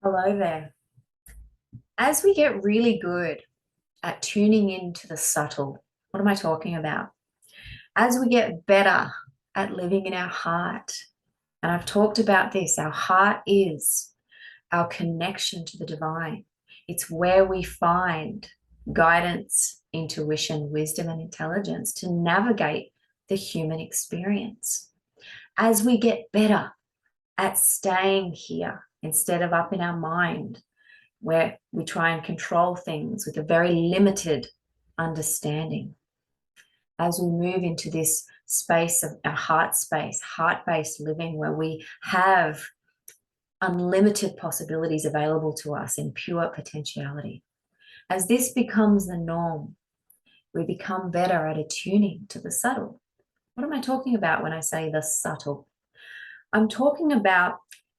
Hello there. As we get really good at tuning into the subtle, what am I talking about? As we get better at living in our heart, and I've talked about this, our heart is our connection to the divine. It's where we find guidance, intuition, wisdom, and intelligence to navigate the human experience. As we get better at staying here instead of up in our mind, where we try and control things with a very limited understanding. As we move into this space of our heart space, heart-based living, where we have unlimited possibilities available to us in pure potentiality. As this becomes the norm, we become better at attuning to the subtle. What am I talking about when I say the subtle? I'm talking about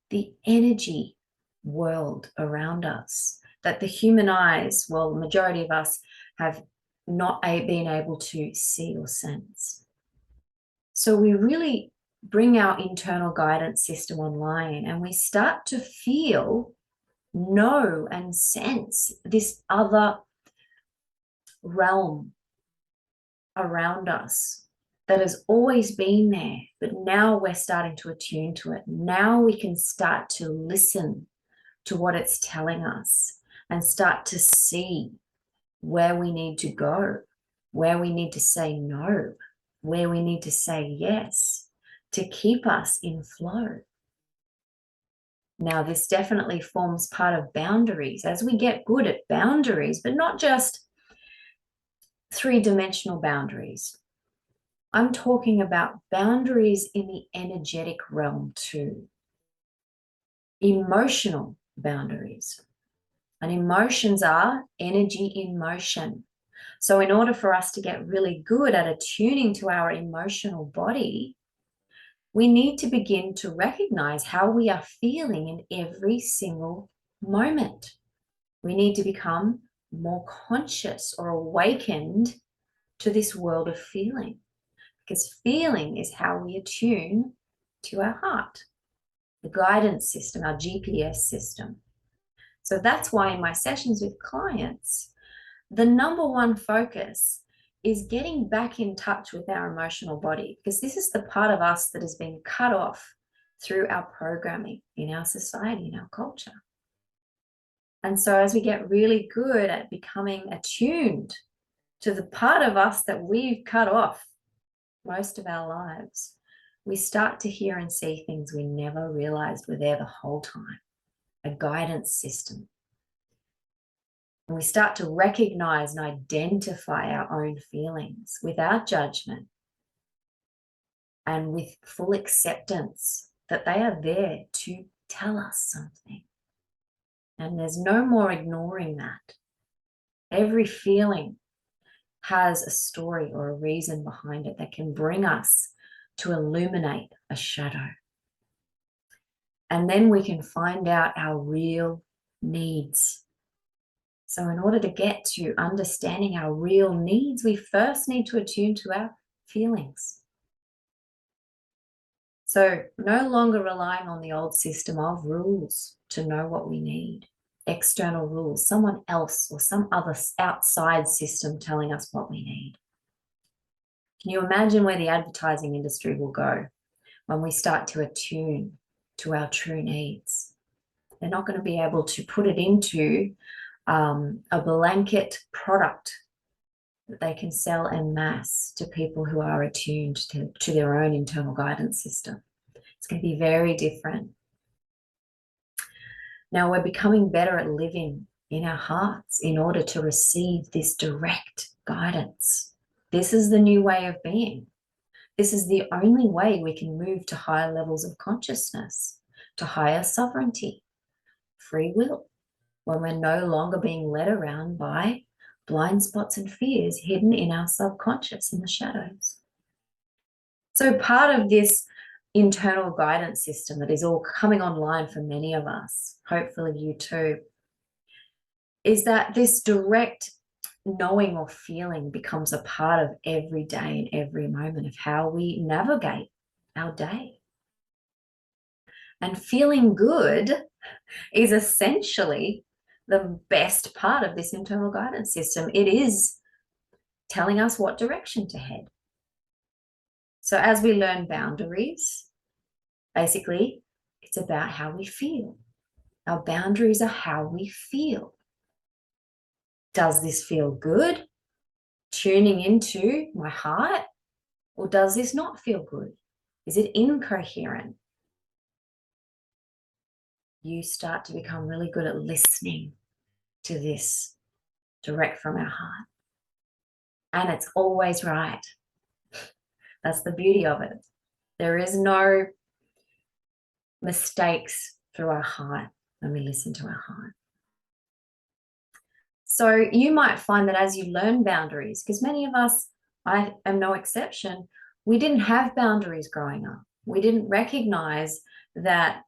the energy world around us that the human eyes, well, the majority of us have not been able to see or sense. So we really bring our internal guidance system online and we start to feel, know, and sense this other realm around us that has always been there, but now we're starting to attune to it. Now we can start to listen to what it's telling us and start to see where we need to go, where we need to say no, where we need to say yes to keep us in flow. Now, this definitely forms part of boundaries as we get good at boundaries, but not just three-dimensional boundaries. I'm talking about boundaries in the energetic realm too. Emotional boundaries. And emotions are energy in motion. So in order for us to get really good at attuning to our emotional body, we need to begin to recognize how we are feeling in every single moment. We need to become more conscious or awakened to this world of feeling, because feeling is how we attune to our heart, the guidance system, our GPS system. So that's why in my sessions with clients, the number one focus is getting back in touch with our emotional body, because this is the part of us that has been cut off through our programming in our society, in our culture. And so as we get really good at becoming attuned to the part of us that we've cut off most of our lives, we start to hear and see things we never realized were there the whole time, a guidance system. And we start to recognize and identify our own feelings without judgment and with full acceptance that they are there to tell us something. And there's no more ignoring that. Every feeling has a story or a reason behind it that can bring us to illuminate a shadow. And then we can find out our real needs. So in order to get to understanding our real needs, we first need to attune to our feelings. So no longer relying on the old system of rules to know what we need, external rules, someone else or some other outside system telling us what we need. Can you imagine where the advertising industry will go when we start to attune to our true needs? They're not going to be able to put it into a blanket product that they can sell en masse to people who are attuned to their own internal guidance system. It's going to be very different. Now we're becoming better at living in our hearts in order to receive this direct guidance. This is the new way of being. This is the only way we can move to higher levels of consciousness, to higher sovereignty, free will, when we're no longer being led around by blind spots and fears hidden in our subconscious in the shadows. So part of this internal guidance system that is all coming online for many of us, hopefully you too, is that this direct knowing or feeling becomes a part of every day and every moment of how we navigate our day. And feeling good is essentially the best part of this internal guidance system. It is telling us what direction to head. So as we learn boundaries, basically, it's about how we feel. Our boundaries are how we feel. Does this feel good? Tuning into my heart? Or does this not feel good? Is it incoherent? You start to become really good at listening to this direct from our heart. And it's always right. That's the beauty of it. There is no mistakes through our heart when we listen to our heart. So you might find that as you learn boundaries, because many of us, I am no exception, we didn't have boundaries growing up. We didn't recognize that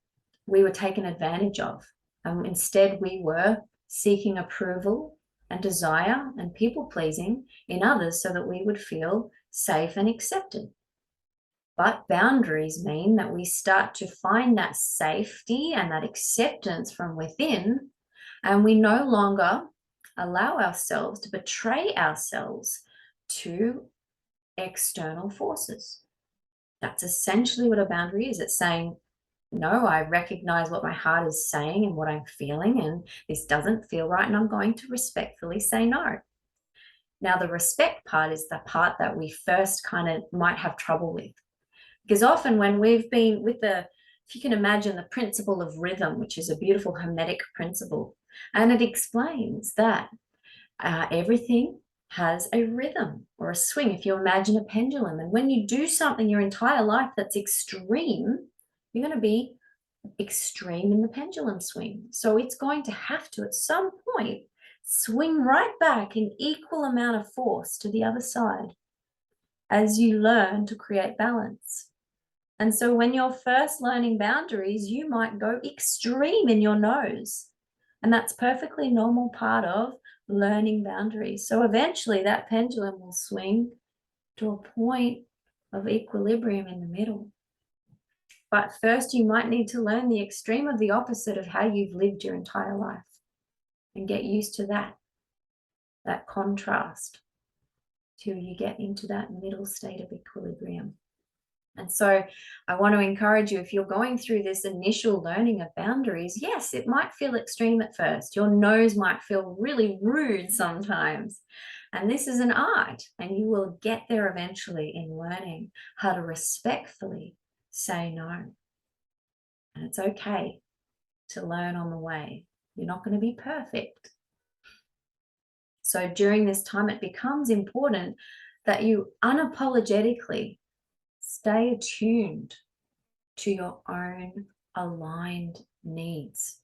we were taken advantage of. Instead, we were seeking approval and desire and people pleasing in others so that we would feel safe and accepted. But boundaries mean that we start to find that safety and that acceptance from within, and we no longer allow ourselves to betray ourselves to external forces. That's essentially what a boundary is. It's saying, no, I recognize what my heart is saying and what I'm feeling, and this doesn't feel right, and I'm going to respectfully say no. Now, the respect part is the part that we first kind of might have trouble with. Because often when we've been with if you can imagine the principle of rhythm, which is a beautiful hermetic principle, and it explains that everything has a rhythm or a swing. If you imagine a pendulum, and when you do something your entire life that's extreme, you're going to be extreme in the pendulum swing. So it's going to have to, at some point, swing right back in equal amount of force to the other side as you learn to create balance. And so when you're first learning boundaries, you might go extreme in your nose. And that's perfectly normal part of learning boundaries. So eventually that pendulum will swing to a point of equilibrium in the middle. But first you might need to learn the extreme of the opposite of how you've lived your entire life and get used to that contrast till you get into that middle state of equilibrium. And so I want to encourage you, if you're going through this initial learning of boundaries, yes, it might feel extreme at first. Your nose might feel really rude sometimes. And this is an art, and you will get there eventually in learning how to respectfully say no. And it's okay to learn on the way. You're not going to be perfect. So during this time, it becomes important that you unapologetically stay attuned to your own aligned needs.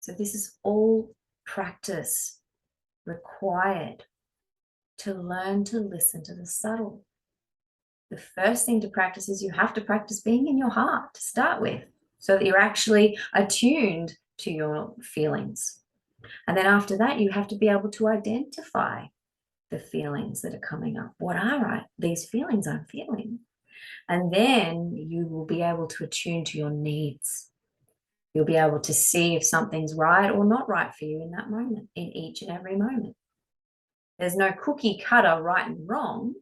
So this is all practice required to learn to listen to the subtle. The first thing to practice is you have to practice being in your heart to start with, so that you're actually attuned to your feelings. And then after that, you have to be able to identify the feelings that are coming up. What are these feelings I'm feeling? And then you will be able to attune to your needs. You'll be able to see if something's right or not right for you in that moment, in each and every moment. There's no cookie cutter right and wrong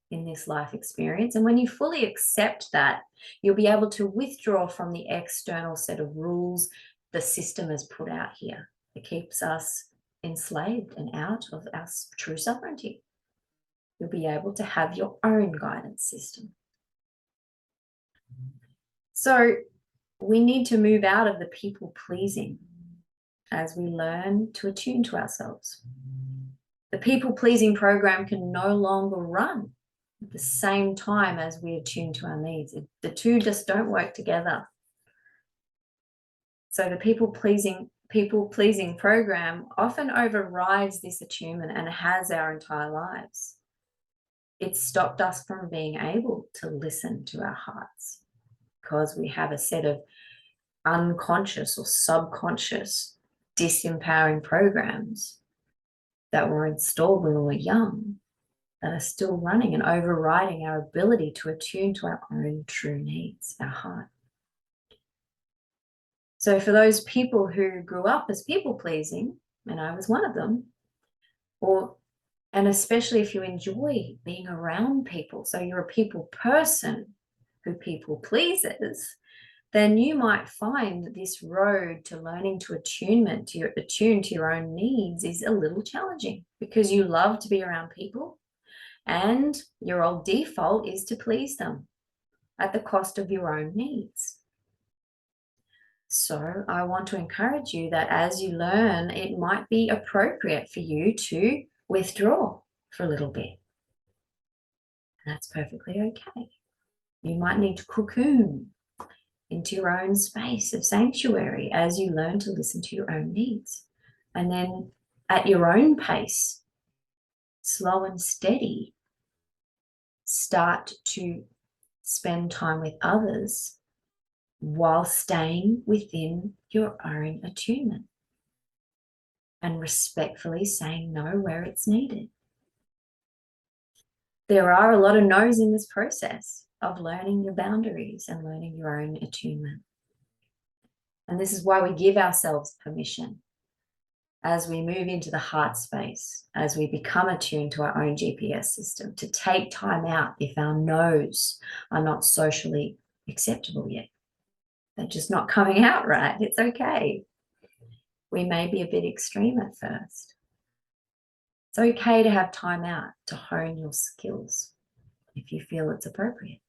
in this life experience. And when you fully accept that, you'll be able to withdraw from the external set of rules the system has put out here. It keeps us enslaved and out of our true sovereignty. You'll be able to have your own guidance system. So we need to move out of the people pleasing as we learn to attune to ourselves. The people pleasing program can no longer run at the same time as we attune to our needs. The two just don't work together. So the people pleasing program often overrides this attunement and has our entire lives. It's stopped us from being able to listen to our hearts because we have a set of unconscious or subconscious disempowering programs that were installed when we were young that are still running and overriding our ability to attune to our own true needs, our heart. So for those people who grew up as people pleasing, and I was one of them, and especially if you enjoy being around people, so you're a people person who people pleases, then you might find this road to learning to attune to your own needs is a little challenging, because you love to be around people and your old default is to please them at the cost of your own needs. So I want to encourage you that as you learn, it might be appropriate for you to withdraw for a little bit. And that's perfectly okay. You might need to cocoon into your own space of sanctuary as you learn to listen to your own needs. And then at your own pace, slow and steady, start to spend time with others while staying within your own attunement and respectfully saying no where it's needed. There are a lot of no's in this process of learning your boundaries and learning your own attunement. And this is why we give ourselves permission as we move into the heart space, as we become attuned to our own GPS system, to take time out if our no's are not socially acceptable yet. They're just not coming out right. It's okay. We may be a bit extreme at first. It's okay to have time out to hone your skills if you feel it's appropriate.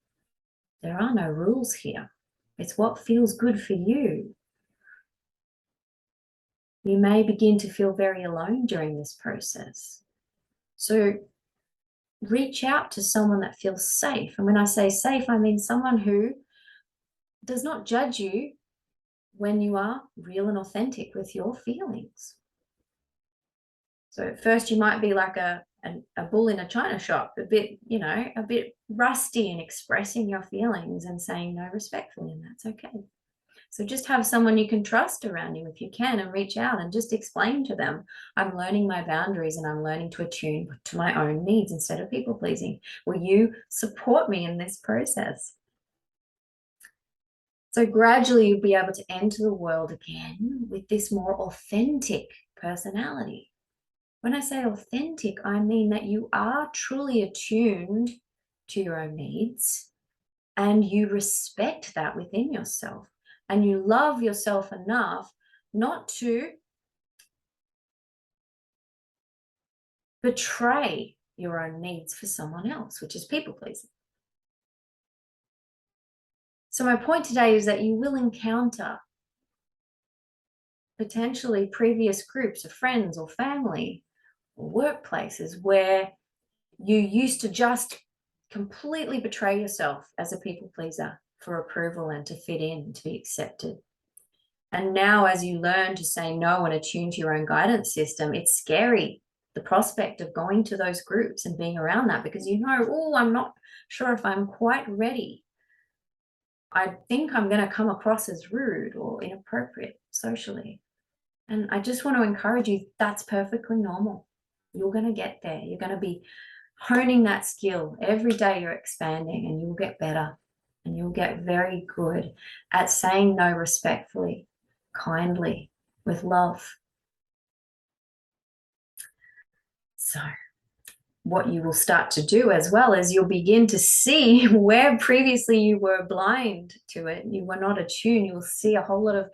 There are no rules here. It's what feels good for you. You may begin to feel very alone during this process. So reach out to someone that feels safe. And when I say safe, I mean someone who does not judge you when you are real and authentic with your feelings. So at first you might be like a bull in a china shop, a bit rusty in expressing your feelings and saying no respectfully, and that's okay. So just have someone you can trust around you if you can, and reach out and just explain to them, I'm learning my boundaries and I'm learning to attune to my own needs instead of people pleasing. Will you support me in this process? So gradually you'll be able to enter the world again with this more authentic personality. When I say authentic, I mean that you are truly attuned to your own needs and you respect that within yourself, and you love yourself enough not to betray your own needs for someone else, which is people pleasing. So my point today is that you will encounter potentially previous groups of friends or family or workplaces where you used to just completely betray yourself as a people pleaser for approval and to fit in, to be accepted. And now as you learn to say no and attune to your own guidance system, it's scary, the prospect of going to those groups and being around that, because you know, oh, I'm not sure if I'm quite ready. I think I'm going to come across as rude or inappropriate socially. And I just want to encourage you, that's perfectly normal. You're going to get there. You're going to be honing that skill. Every day you're expanding, and you'll get better, and you'll get very good at saying no respectfully, kindly, with love. So what you will start to do as well is you'll begin to see where previously you were blind to it, you were not attuned. You'll see a whole lot of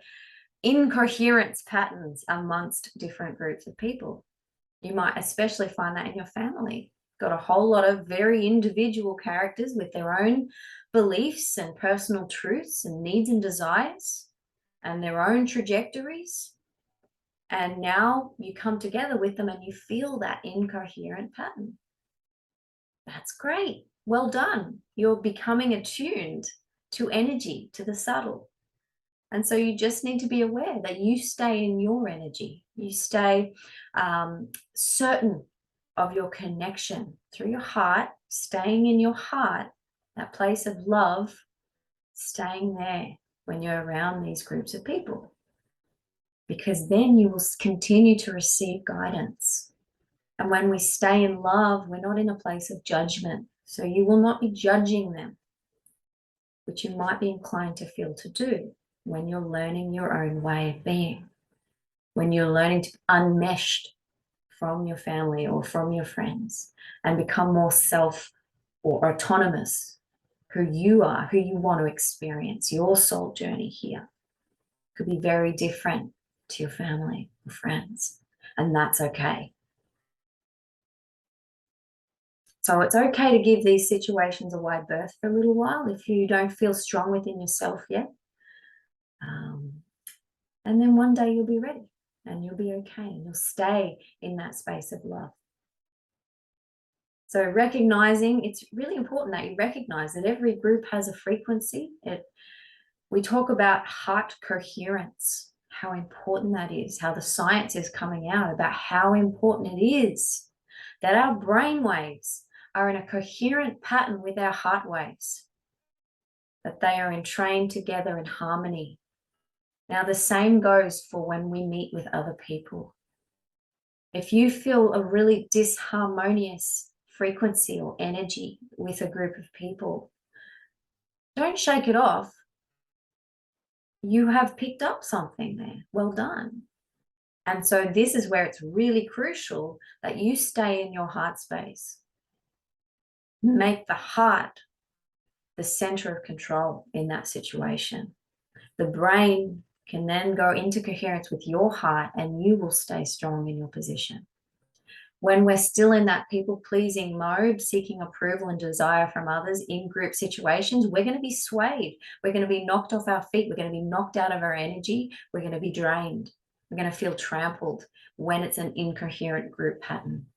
incoherence patterns amongst different groups of people. You might especially find that in your family. Got a whole lot of very individual characters with their own beliefs and personal truths and needs and desires and their own trajectories. And now you come together with them and you feel that incoherent pattern. That's great. Well done. You're becoming attuned to energy, to the subtle. And so you just need to be aware that you stay in your energy. You stay certain of your connection through your heart, staying in your heart, that place of love, staying there when you're around these groups of people. Because then you will continue to receive guidance. And when we stay in love, we're not in a place of judgment. So you will not be judging them, which you might be inclined to feel to do. when you're learning your own way of being, when you're learning to be unmeshed from your family or from your friends and become more self or autonomous, who you are, who you want to experience, your soul journey here could be very different to your family or friends, and that's okay. So it's okay to give these situations a wide berth for a little while if you don't feel strong within yourself yet. And then one day you'll be ready and you'll be okay and you'll stay in that space of love. So recognizing, it's really important that you recognize that every group has a frequency. We talk about heart coherence, how important that is, how the science is coming out about how important it is that our brain waves are in a coherent pattern with our heart waves, that they are entrained together in harmony. Now, the same goes for when we meet with other people. If you feel a really disharmonious frequency or energy with a group of people, don't shake it off. You have picked up something there. Well done. And so this is where it's really crucial that you stay in your heart space. Make the heart the center of control in that situation. The brain can then go into coherence with your heart and you will stay strong in your position. When we're still in that people-pleasing mode, seeking approval and desire from others in group situations, we're going to be swayed. We're going to be knocked off our feet. We're going to be knocked out of our energy. We're going to be drained. We're going to feel trampled when it's an incoherent group pattern.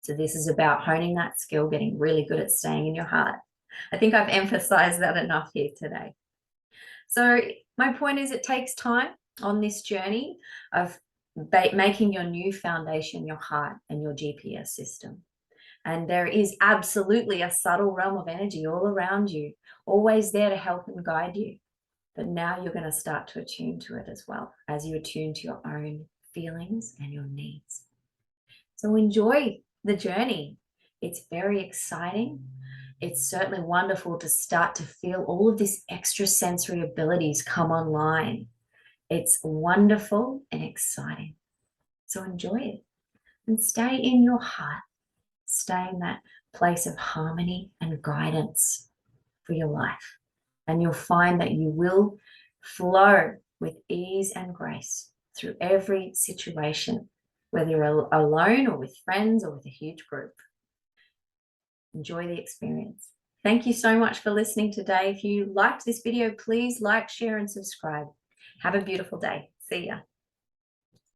So this is about honing that skill, getting really good at staying in your heart. I think I've emphasized that enough here today. So my point is, it takes time on this journey of making your new foundation your heart and your GPS system. And there is absolutely a subtle realm of energy all around you, always there to help and guide you. But now you're going to start to attune to it as well, as you attune to your own feelings and your needs. So enjoy the journey. It's very exciting. It's certainly wonderful to start to feel all of these extra sensory abilities come online. It's wonderful and exciting. So enjoy it and stay in your heart. Stay in that place of harmony and guidance for your life. And you'll find that you will flow with ease and grace through every situation, whether you're alone or with friends or with a huge group. Enjoy the experience. Thank you so much for listening today. If you liked this video, please like, share, and subscribe. Have a beautiful day. See ya.